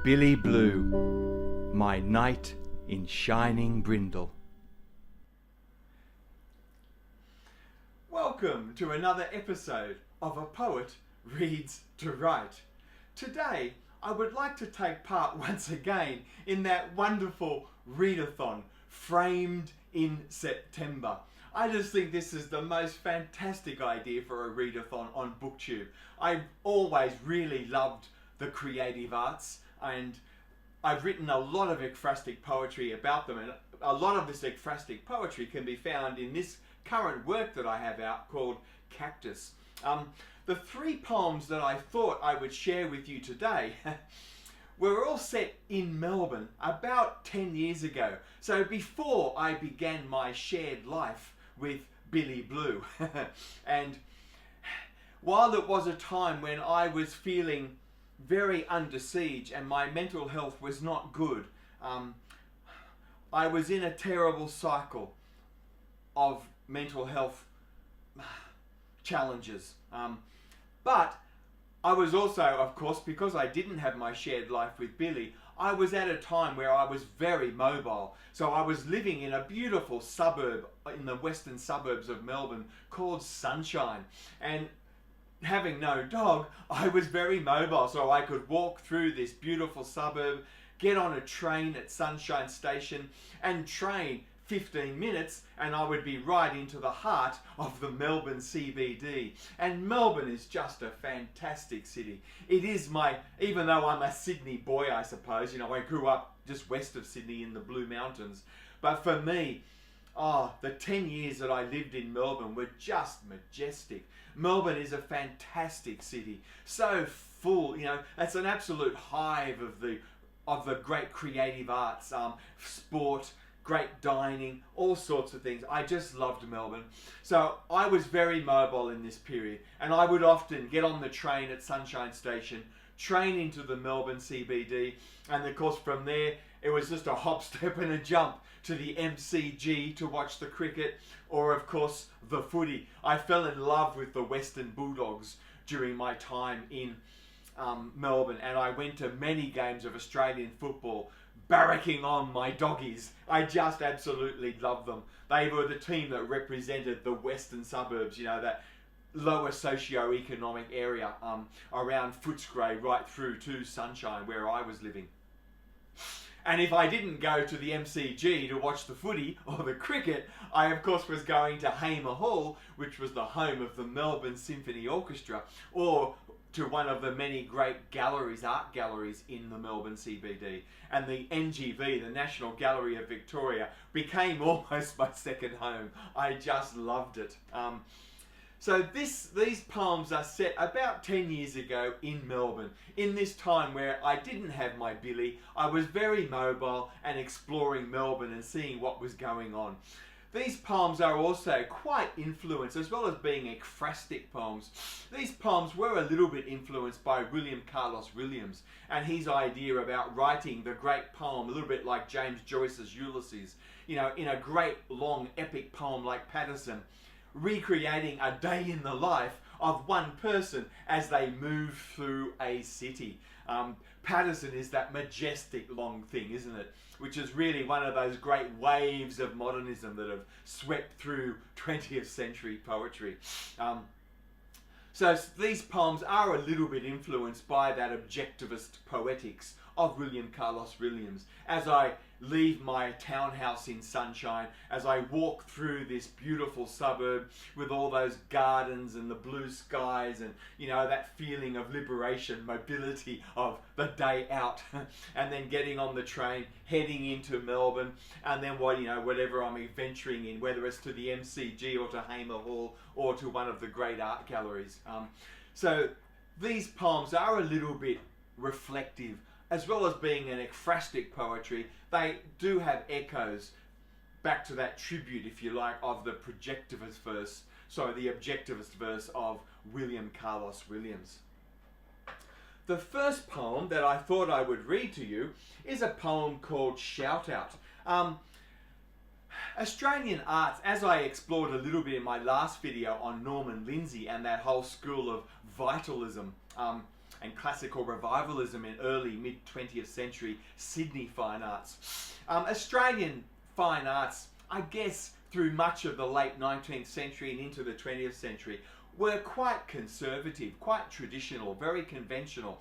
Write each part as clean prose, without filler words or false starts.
Billy Blue, my knight in shining brindle. Welcome to another episode of A Poet Reads to Write. Today, I would like to take part once again in that wonderful read-a-thon, Framed in September. I just think this is the most fantastic idea for a read-a-thon on BookTube. I've always really loved the creative arts, and I've written a lot of ekphrastic poetry about them, and a lot of this ekphrastic poetry can be found in this current work that I have out called Cactus. The three poems that I thought I would share with you today were all set in Melbourne about 10 years ago, so before I began my shared life with Billy Blue. And while it was a time when I was feeling very under siege and my mental health was not good, I was in a terrible cycle of mental health challenges. But I was also, of course, because I didn't have my shared life with Billy, I was at a time where I was very mobile. So I was living in a beautiful suburb in the western suburbs of Melbourne called Sunshine. And having no dog, I was very mobile, so I could walk through this beautiful suburb, get on a train at Sunshine Station and train 15 minutes, and I would be right into the heart of the Melbourne CBD. And Melbourne is just a fantastic city. It is even though I'm a Sydney boy, I suppose, you know, I grew up just west of Sydney in the Blue Mountains, but for me, the 10 years that I lived in Melbourne were just majestic. Melbourne is a fantastic city, so full, you know, it's an absolute hive of the great creative arts, sport, great dining, all sorts of things. I just loved Melbourne. So I was very mobile in this period, and I would often get on the train at Sunshine Station, train into the Melbourne CBD, and of course from there it was just a hop, step and a jump to the MCG to watch the cricket, or of course the footy. I fell in love with the Western Bulldogs during my time in Melbourne, and I went to many games of Australian football, barracking on my doggies. I just absolutely loved them. They were the team that represented the western suburbs, you know, that lower socio-economic area around Footscray right through to Sunshine where I was living. And if I didn't go to the MCG to watch the footy or the cricket, I of course was going to Hamer Hall, which was the home of the Melbourne Symphony Orchestra, or to one of the many great galleries, art galleries in the Melbourne CBD. And the NGV, the National Gallery of Victoria, became almost my second home. I just loved it. So these poems are set about 10 years ago in Melbourne, in this time where I didn't have my Billy. I was very mobile and exploring Melbourne and seeing what was going on. These poems are also quite influenced, as well as being ekphrastic poems. These poems were a little bit influenced by William Carlos Williams and his idea about writing the great poem, a little bit like James Joyce's Ulysses, you know, in a great long epic poem like Paterson, recreating a day in the life of one person as they move through a city. Paterson is that majestic long thing, isn't it? Which is really one of those great waves of modernism that have swept through 20th century poetry. So these poems are a little bit influenced by that objectivist poetics of William Carlos Williams. As I leave my townhouse in Sunshine, as I walk through this beautiful suburb with all those gardens and the blue skies and, you know, that feeling of liberation, mobility of the day out, and then getting on the train, heading into Melbourne, and then whatever I'm venturing in, whether it's to the MCG or to Hamer Hall or to one of the great art galleries. So these poems are a little bit reflective as well as being an ekphrastic poetry, they do have echoes back to that tribute, if you like, of the the objectivist verse of William Carlos Williams. The first poem that I thought I would read to you is a poem called Shout Out. Australian arts, as I explored a little bit in my last video on Norman Lindsay and that whole school of vitalism and classical revivalism in early mid-20th century Sydney fine arts. Australian fine arts, I guess, through much of the late 19th century and into the 20th century, were quite conservative, quite traditional, very conventional.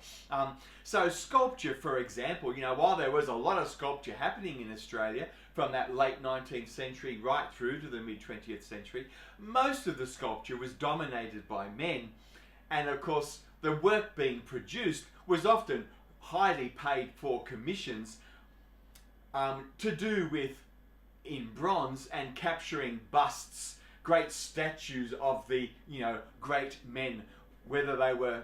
So sculpture, for example, while there was a lot of sculpture happening in Australia from that late 19th century right through to the mid-20th century, most of the sculpture was dominated by men. And of course, the work being produced was often highly paid for commissions to do with, in bronze, and capturing busts, great statues of the, great men, whether they were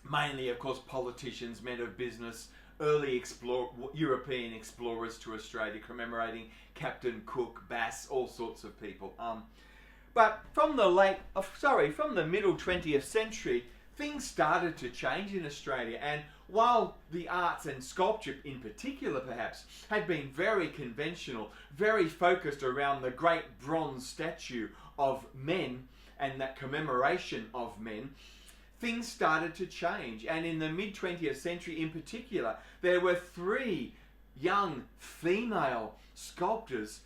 mainly, of course, politicians, men of business, early European explorers to Australia, commemorating Captain Cook, Bass, all sorts of people. But from the middle 20th century, things started to change in Australia, and while the arts and sculpture in particular perhaps had been very conventional, very focused around the great bronze statue of men and that commemoration of men, things started to change. And in the mid-20th century in particular, there were 3 young female sculptors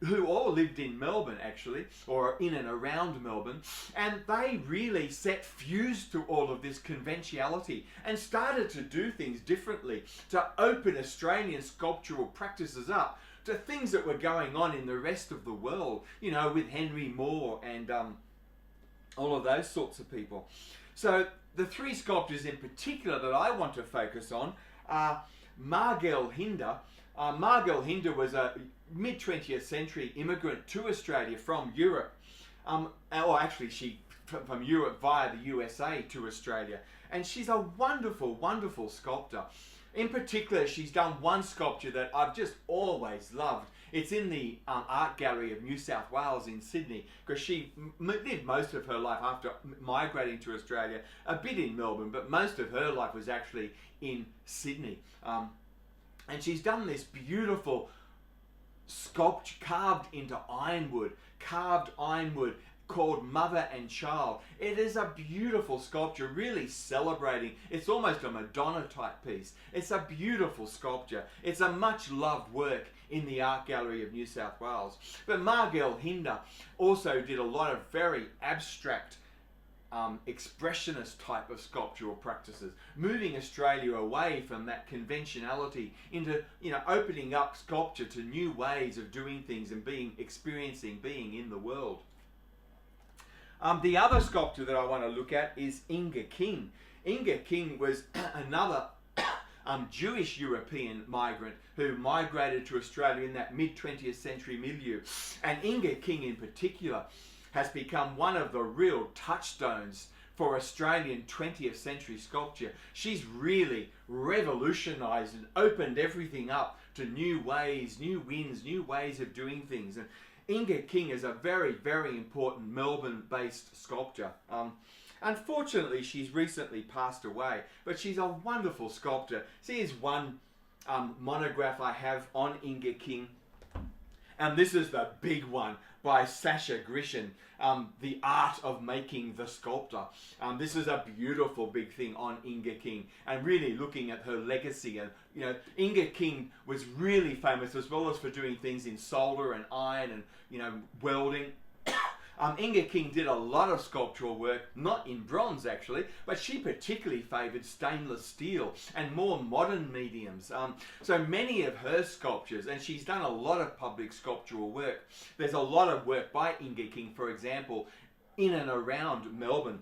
who all lived in Melbourne, actually, or in and around Melbourne, and they really set fuse to all of this conventionality and started to do things differently, to open Australian sculptural practices up to things that were going on in the rest of the world, with Henry Moore and all of those sorts of people. So the 3 sculptors in particular that I want to focus on are Margel Hinder. Margel Hinder was a mid-20th century immigrant to Australia from Europe, or actually from Europe via the USA to Australia, and she's a wonderful, wonderful sculptor. In particular, she's done one sculpture that I've just always loved. It's in the Art Gallery of New South Wales in Sydney, because she lived most of her life after migrating to Australia, a bit in Melbourne, but most of her life was actually in Sydney. And she's done this beautiful sculpture carved ironwood called Mother and Child. It is a beautiful sculpture, really celebrating. It's almost a Madonna type piece. It's a beautiful sculpture. It's a much loved work in the Art Gallery of New South Wales. But Margel Hinder also did a lot of very abstract expressionist type of sculptural practices, moving Australia away from that conventionality into, opening up sculpture to new ways of doing things and being in the world. The other sculptor that I want to look at is Inge King. Inge King was another Jewish European migrant who migrated to Australia in that mid-20th century milieu. And Inge King in particular has become one of the real touchstones for Australian 20th century sculpture. She's really revolutionised and opened everything up to new ways, new winds, new ways of doing things. And Inge King is a very, very important Melbourne-based sculptor. Unfortunately, she's recently passed away, but she's a wonderful sculptor. See, here's one monograph I have on Inge King. And this is the big one by Sasha Grishin, The Art of Making the Sculptor. This is a beautiful big thing on Inge King, and really looking at her legacy. And Inge King was really famous as well as for doing things in solder and iron and welding. Inge King did a lot of sculptural work, not in bronze actually, but she particularly favoured stainless steel and more modern mediums. So many of her sculptures, and she's done a lot of public sculptural work. There's a lot of work by Inge King, for example, in and around Melbourne.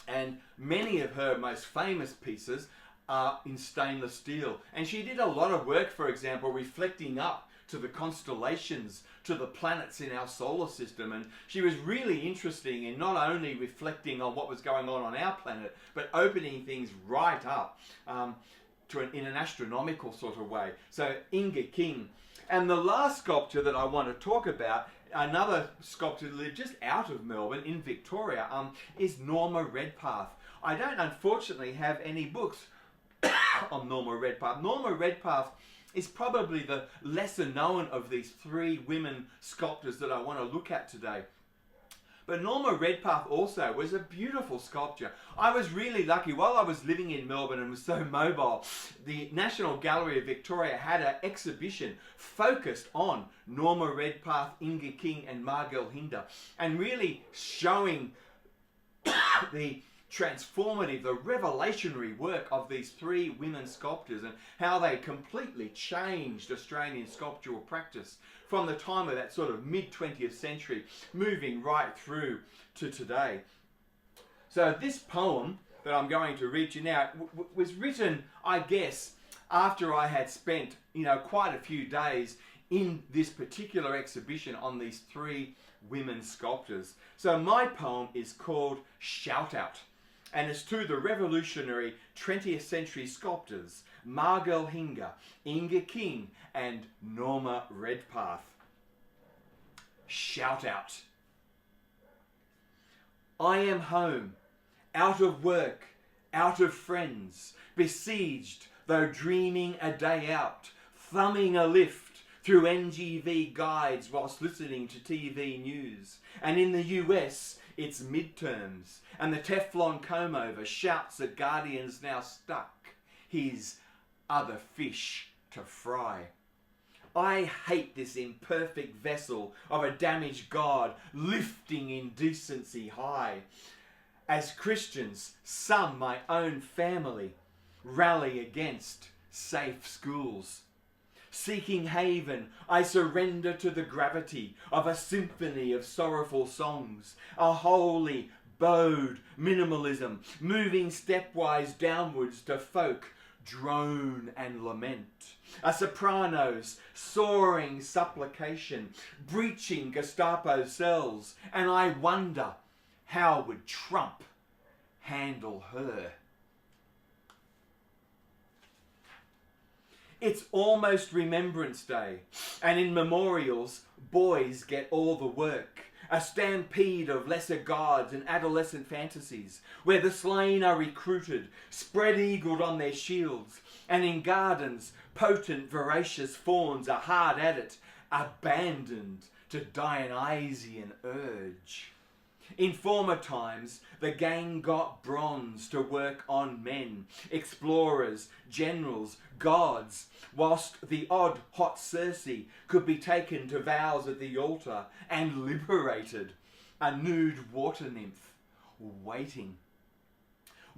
And many of her most famous pieces are in stainless steel. And she did a lot of work, for example, reflecting up to the constellations, to the planets in our solar system. And she was really interesting in not only reflecting on what was going on our planet, but opening things right up. in an astronomical sort of way. So Inge King. And the last sculpture that I want to talk about, another sculptor that lived just out of Melbourne in Victoria, is Norma Redpath. I don't unfortunately have any books on Norma Redpath. Norma Redpath is probably the lesser known of these three women sculptors that I want to look at today. But Norma Redpath also was a beautiful sculpture. I was really lucky. While I was living in Melbourne and was so mobile, the National Gallery of Victoria had an exhibition focused on Norma Redpath, Inge King and Margel Hinder, and really showing the transformative, the revelationary work of these three women sculptors and how they completely changed Australian sculptural practice from the time of that sort of mid-20th century, moving right through to today. So this poem that I'm going to read you now was written, I guess, after I had spent, quite a few days in this particular exhibition on these three women sculptors. So my poem is called Shout Out, and it's to the revolutionary 20th century sculptors Margel Hinder, Inge King and Norma Redpath. Shout out. I am home, out of work, out of friends, besieged though dreaming a day out, thumbing a lift through NGV guides whilst listening to TV news. And in the US, it's midterms, and the Teflon comb-over shouts at Guardian's now stuck his other fish to fry. I hate this imperfect vessel of a damaged God lifting indecency high. As Christians, some, my own family, rally against safe schools. Seeking haven, I surrender to the gravity of a symphony of sorrowful songs, a holy, bowed minimalism, moving stepwise downwards to folk, drone and lament. A soprano's soaring supplication, breaching Gestapo cells, and I wonder, how would Trump handle her? It's almost Remembrance Day, and in memorials, boys get all the work. A stampede of lesser gods and adolescent fantasies, where the slain are recruited, spread-eagled on their shields, and in gardens, potent, voracious fawns are hard at it, abandoned to Dionysian urge. In former times, the gang got bronze to work on men, explorers, generals, gods, whilst the odd hot Circe could be taken to vows at the altar and liberated, a nude water nymph waiting.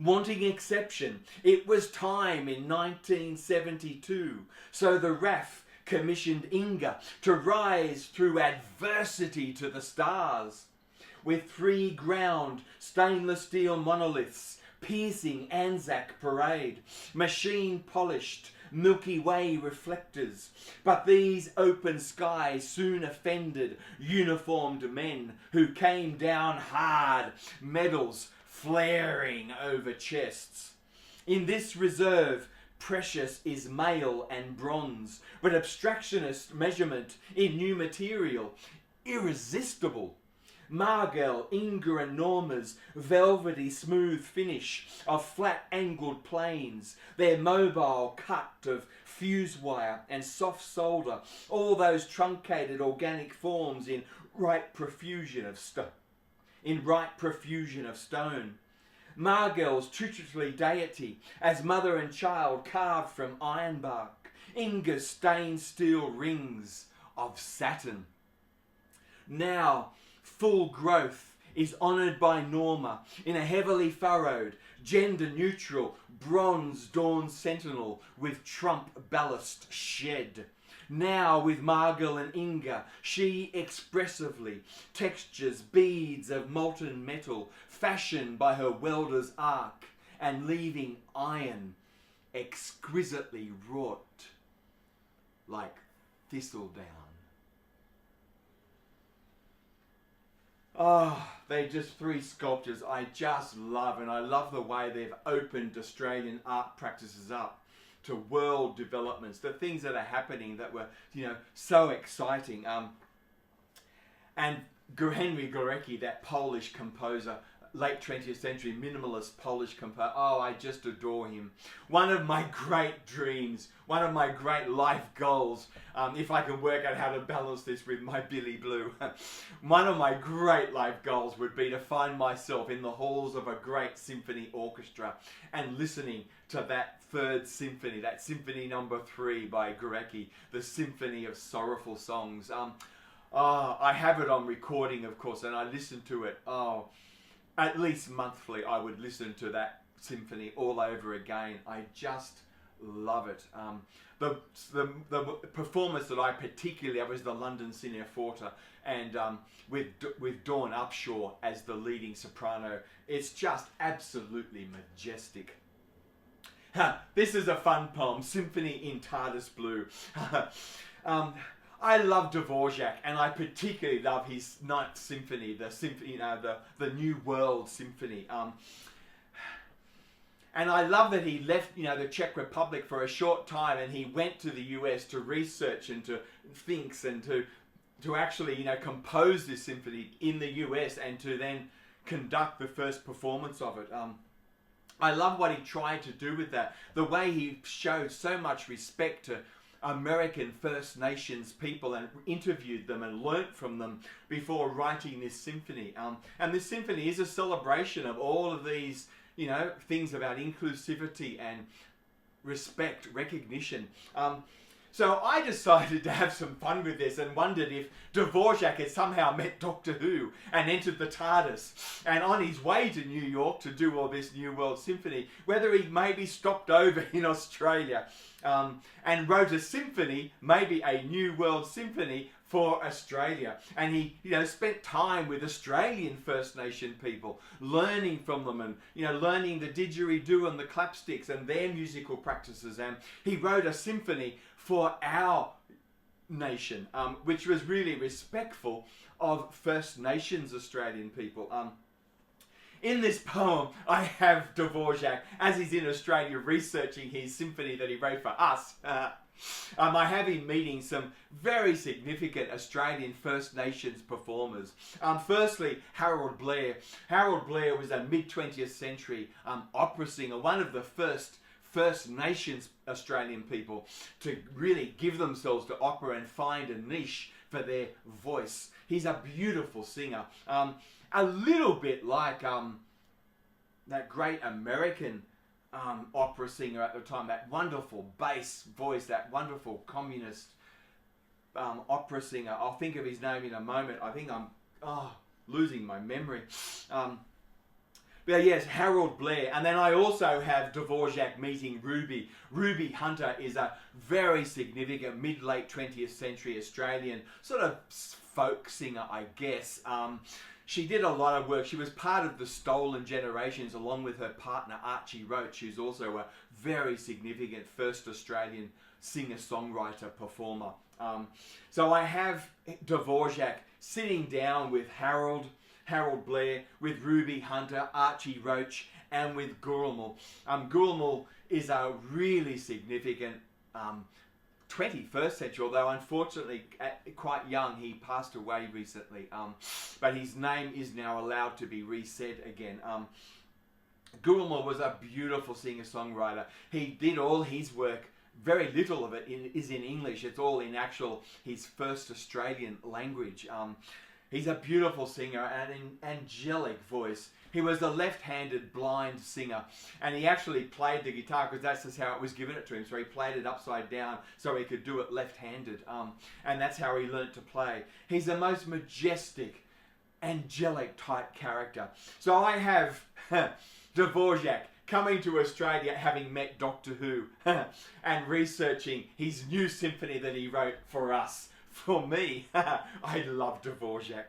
Wanting exception, it was time in 1972, so the RAF commissioned Inge to rise through adversity to the stars. With 3 ground stainless steel monoliths piercing Anzac Parade, machine polished Milky Way reflectors, but these open skies soon offended uniformed men who came down hard, medals flaring over chests. In this reserve, precious is mail and bronze, but abstractionist measurement in new material, irresistible. Margel, Inge and Norma's velvety smooth finish of flat angled planes, their mobile cut of fuse wire and soft solder, all those truncated organic forms in right profusion of stone. Margel's tutelary deity as mother and child carved from ironbark, Inge's stained steel rings of Saturn. Now, full growth is honoured by Norma in a heavily furrowed, gender-neutral, bronze-dawn sentinel with Trump ballast shed. Now with Margel and Inge, she expressively textures beads of molten metal fashioned by her welder's arc and leaving iron exquisitely wrought like thistledown. Oh, they're just 3 sculptures I just love, and I love the way they've opened Australian art practices up. world developments, the things that are happening that were, so exciting. And Henryk Gorecki, that Polish composer, late 20th century minimalist Polish composer, I just adore him. One of my great dreams, one of my great life goals, if I can work out how to balance this with my Billy Blue, one of my great life goals would be to find myself in the halls of a great symphony orchestra and listening to that third symphony, that symphony number 3 by Gorecki, the Symphony of Sorrowful Songs. I have it on recording, of course, and I listen to it, at least monthly. I would listen to that symphony all over again. I just love it. The performance that I particularly love is the London Cineforte, and with Dawn Upshaw as the leading soprano. It's just absolutely majestic. This is a fun poem, Symphony in TARDIS Blue. I love Dvorak, and I particularly love his Ninth Symphony, the New World Symphony. And I love that he left, the Czech Republic for a short time, and he went to the US to research and to think and to actually, compose this symphony in the US and to then conduct the first performance of it. I love what he tried to do with that. The way he showed so much respect to American First Nations people and interviewed them and learnt from them before writing this symphony. And this symphony is a celebration of all of these, things about inclusivity and respect, recognition. So I decided to have some fun with this and wondered if Dvorak had somehow met Doctor Who and entered the TARDIS, and on his way to New York to do all this New World Symphony, whether he maybe stopped over in Australia and wrote a symphony, maybe a New World Symphony for Australia. And he, spent time with Australian First Nation people, learning from them and, learning the didgeridoo and the clapsticks and their musical practices. And he wrote a symphony for our nation, which was really respectful of First Nations Australian people. In this poem, I have Dvorak, as he's in Australia, researching his symphony that he wrote for us. I have him meeting some very significant Australian First Nations performers. Firstly, Harold Blair. Harold Blair was a mid-20th century opera singer, one of the First Nations Australian people to really give themselves to opera and find a niche for their voice. He's a beautiful singer. A little bit like that great American opera singer at the time, that wonderful bass voice, that wonderful communist opera singer. I'll think of his name in a moment. I think I'm losing my memory. But yes, Harold Blair. And then I also have Dvorak meeting Ruby. Ruby Hunter is a very significant mid-late 20th century Australian sort of folk singer, I guess. She did a lot of work. She was part of the Stolen Generations along with her partner Archie Roach, who's also a very significant first Australian singer-songwriter performer. So I have Dvorak sitting down with Harold Blair, with Ruby Hunter, Archie Roach, and with Gurulmal. Gurulmal is a really significant 21st century, although unfortunately quite young. He passed away recently, but his name is now allowed to be resaid again. Gurulmal was a beautiful singer-songwriter. He did all his work, very little of it is in English. It's all in his first Australian language. He's a beautiful singer and an angelic voice. He was a left-handed blind singer, and he actually played the guitar because that's just how it was given it to him. So he played it upside down so he could do it left-handed, and that's how he learnt to play. He's the most majestic, angelic type character. So I have Dvorak coming to Australia having met Doctor Who and researching his new symphony that he wrote for us. For me, I love Dvorak.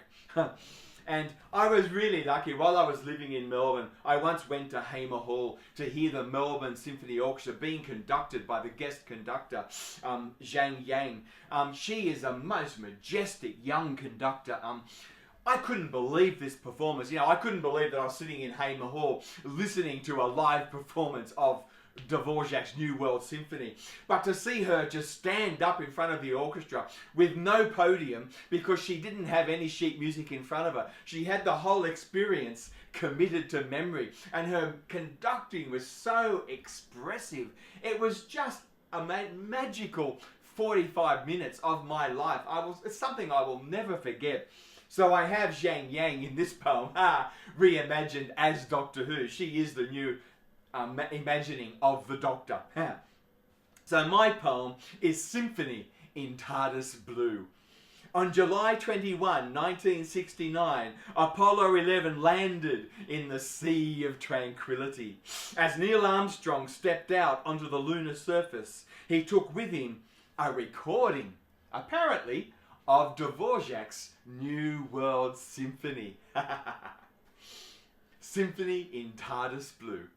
And I was really lucky. While I was living in Melbourne, I once went to Hamer Hall to hear the Melbourne Symphony Orchestra being conducted by the guest conductor, Zhang Yang. She is a most majestic young conductor. I couldn't believe this performance. I couldn't believe that I was sitting in Hamer Hall listening to a live performance of Dvorak's New World Symphony. But to see her just stand up in front of the orchestra with no podium because she didn't have any sheet music in front of her. She had the whole experience committed to memory, and her conducting was so expressive. It was just a magical 45 minutes of my life. It's something I will never forget. So I have Zhang Yang in this poem, reimagined as Doctor Who. She is the new imagining of the Doctor. So my poem is Symphony in TARDIS Blue. On July 21, 1969, Apollo 11 landed in the Sea of Tranquility. As Neil Armstrong stepped out onto the lunar surface, he took with him a recording, apparently, of Dvorak's New World Symphony. Symphony in TARDIS Blue.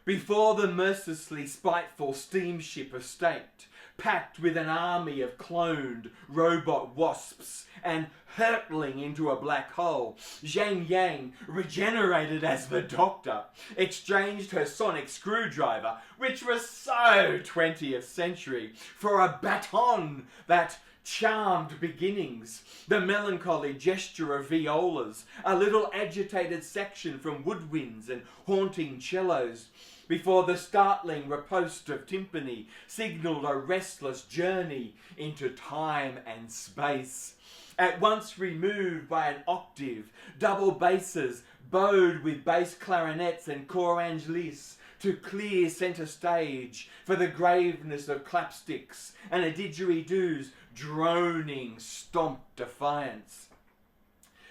Before the mercilessly spiteful steamship of state, packed with an army of cloned robot wasps and hurtling into a black hole, Zhang Yang, regenerated as the Doctor, exchanged her sonic screwdriver, which was so 20th century, for a baton that charmed beginnings, the melancholy gesture of violas, a little agitated section from woodwinds and haunting cellos, before the startling riposte of timpani signalled a restless journey into time and space. At once removed by an octave, double basses bowed with bass clarinets and cor angelis to clear centre stage for the graveness of clapsticks and a didgeridoos droning stomp defiance.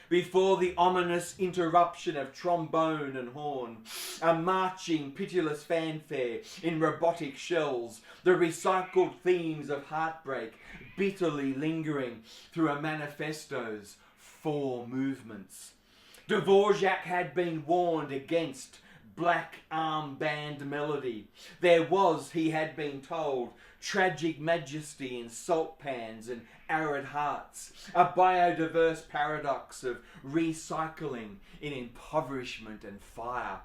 Before the ominous interruption of trombone and horn, a marching, pitiless fanfare in robotic shells, the recycled themes of heartbreak bitterly lingering through a manifesto's 4 movements. Dvorak had been warned against black armband melody. There was, he had been told, tragic majesty in salt pans and arid hearts, a biodiverse paradox of recycling in impoverishment and fire.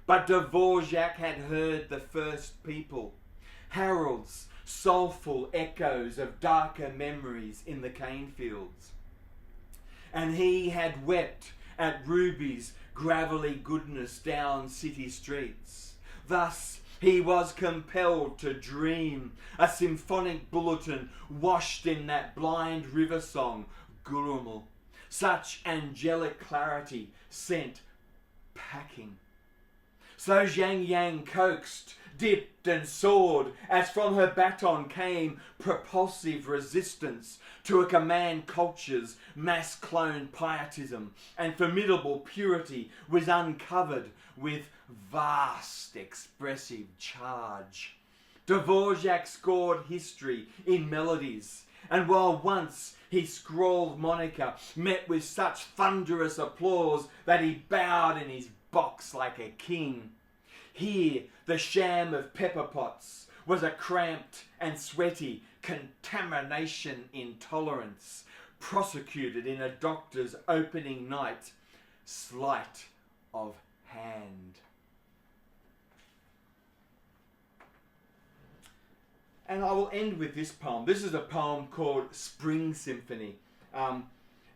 But Dvorak had heard the first people, heralds, soulful echoes of darker memories in the cane fields. And he had wept at Ruby's gravelly goodness down city streets. Thus he was compelled to dream a symphonic bulletin washed in that blind river song, Gurumul. Such angelic clarity sent packing. So Zhang Yang coaxed, dipped and soared as from her baton came propulsive resistance to a command culture's mass-cloned pietism, and formidable purity was uncovered with vast expressive charge. Dvorak scored history in melodies, and while once his scrawled moniker met with such thunderous applause that he bowed in his box like a king, here the sham of pepper pots was a cramped and sweaty contamination intolerance, prosecuted in a doctor's opening night sleight of hand. And I will end with this poem. This is a poem called Spring Symphony.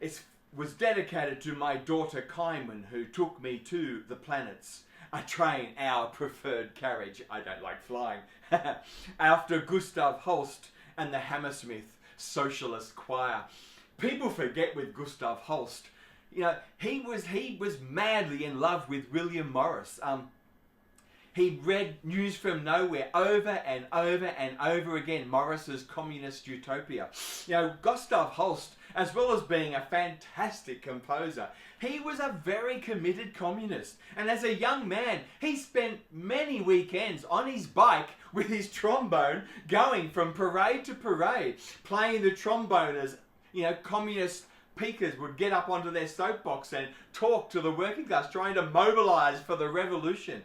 It was dedicated to my daughter Kaiman, who took me to the planets. A train, our preferred carriage. I don't like flying. After Gustave Holst and the Hammersmith Socialist Choir. People forget with Gustave Holst, you know, he was madly in love with William Morris. He read News from Nowhere over and over and over again, Morris's Communist Utopia. You know, Gustave Holst, as well as being a fantastic composer, he was a very committed communist. And as a young man, he spent many weekends on his bike with his trombone, going from parade to parade, playing the trombone as, you know, communist peakers would get up onto their soapbox and talk to the working class, trying to mobilise for the revolution.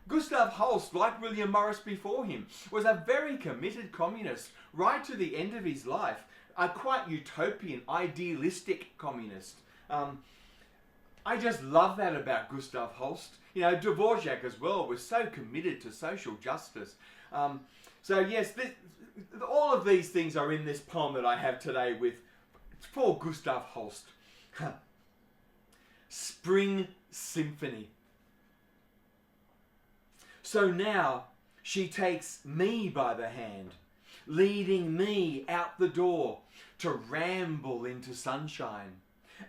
Gustave Holst, like William Morris before him, was a very committed communist right to the end of his life. A quite utopian, idealistic communist. I just love that about Gustave Holst. You know, Dvorak as well was so committed to social justice. So yes, all of these things are in this poem that I have today for Gustave Holst. Spring Symphony. So now she takes me by the hand, leading me out the door to ramble into sunshine.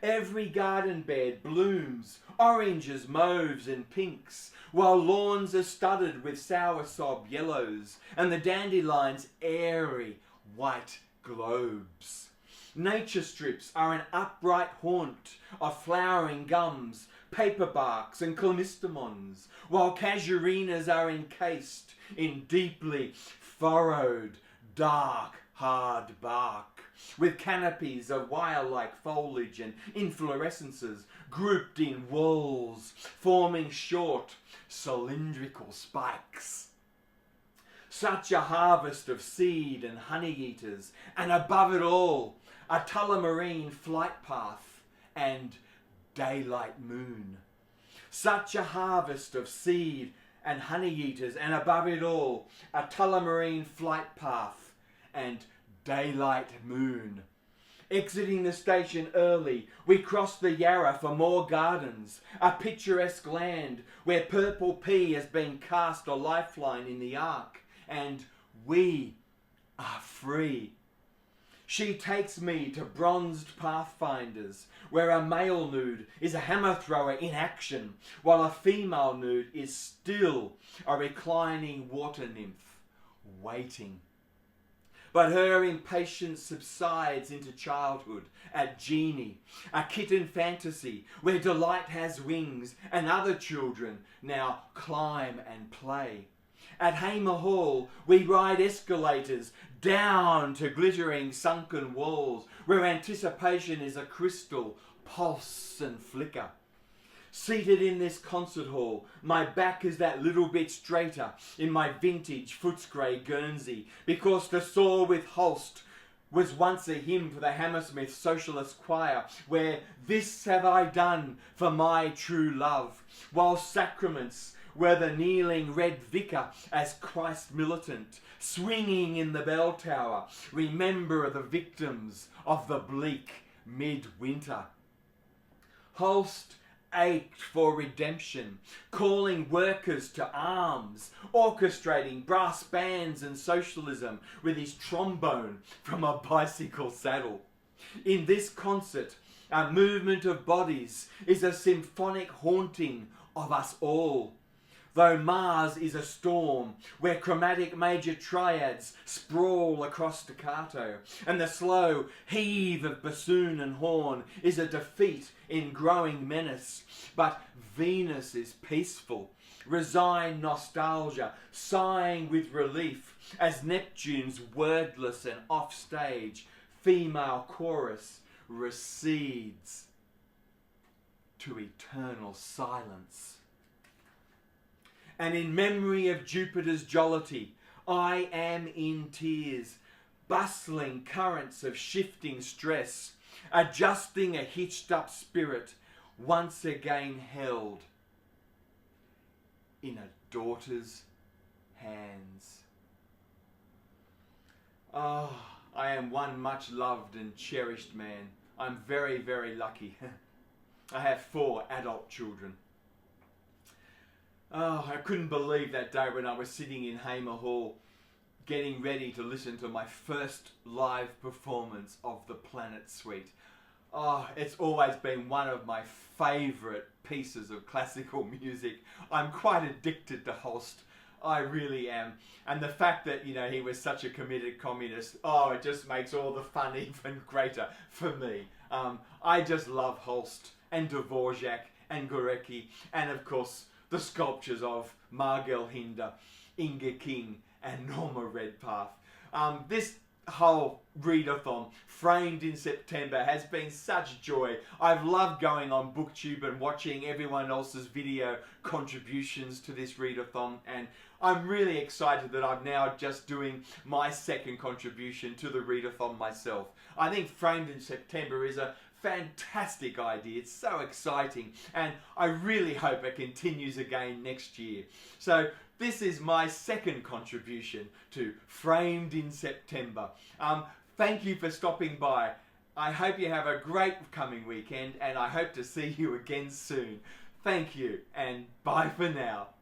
Every garden bed blooms, oranges, mauves and pinks, while lawns are studded with soursop yellows and the dandelions airy white globes. Nature strips are an upright haunt of flowering gums, paper barks and clemstemons, while casuarinas are encased in deeply furrowed, dark, hard bark, with canopies of wire-like foliage and inflorescences grouped in whorls, forming short, cylindrical spikes. Such a harvest of seed and honey-eaters, and above it all, a tullamarine flight path and daylight moon. Such a harvest of seed and honey-eaters, and above it all, a tullamarine flight path and daylight moon. Exiting the station early, we crossed the Yarra for more gardens, a picturesque land where purple pea has been cast a lifeline in the ark, and we are free. She takes me to bronzed pathfinders, where a male nude is a hammer thrower in action, while a female nude is still a reclining water nymph, waiting. But her impatience subsides into childhood at Genie, a kitten fantasy where delight has wings and other children now climb and play. At Hamer Hall, we ride escalators down to glittering sunken walls where anticipation is a crystal, pulse and flicker. Seated in this concert hall, my back is that little bit straighter in my vintage Footscray Guernsey, because to soar with Holst was once a hymn for the Hammersmith Socialist Choir, where this have I done for my true love, while sacraments were the kneeling red vicar as Christ militant, swinging in the bell tower, remember the victims of the bleak midwinter. Holst ached for redemption, calling workers to arms, orchestrating brass bands and socialism with his trombone from a bicycle saddle. In this concert, a movement of bodies is a symphonic haunting of us all. Though Mars is a storm where chromatic major triads sprawl across staccato, and the slow heave of bassoon and horn is a defeat in growing menace, but Venus is peaceful, resigned nostalgia, sighing with relief as Neptune's wordless and offstage female chorus recedes to eternal silence. And in memory of Jupiter's jollity, I am in tears, bustling currents of shifting stress, adjusting a hitched up spirit, once again held in a daughter's hands. Oh, I am one much loved and cherished man. I'm very, very lucky. I have 4 adult children. Oh, I couldn't believe that day when I was sitting in Hamer Hall getting ready to listen to my first live performance of the Planet Suite. Oh, it's always been one of my favourite pieces of classical music. I'm quite addicted to Holst. I really am. And the fact that, you know, he was such a committed communist, oh, it just makes all the fun even greater for me. I just love Holst and Dvorak and Gorecki and, of course, the sculptures of Margel Hinder, Inge King and Norma Redpath. This whole read-a-thon, framed in September, has been such joy. I've loved going on BookTube and watching everyone else's video contributions to this read-a-thon, and I'm really excited that I'm now just doing my second contribution to the read-a-thon myself. I think Framed in September is a fantastic idea. It's so exciting, and I really hope it continues again next year. So this is my second contribution to Framed in September. Thank you for stopping by. I hope you have a great coming weekend, and I hope to see you again soon. Thank you, and bye for now.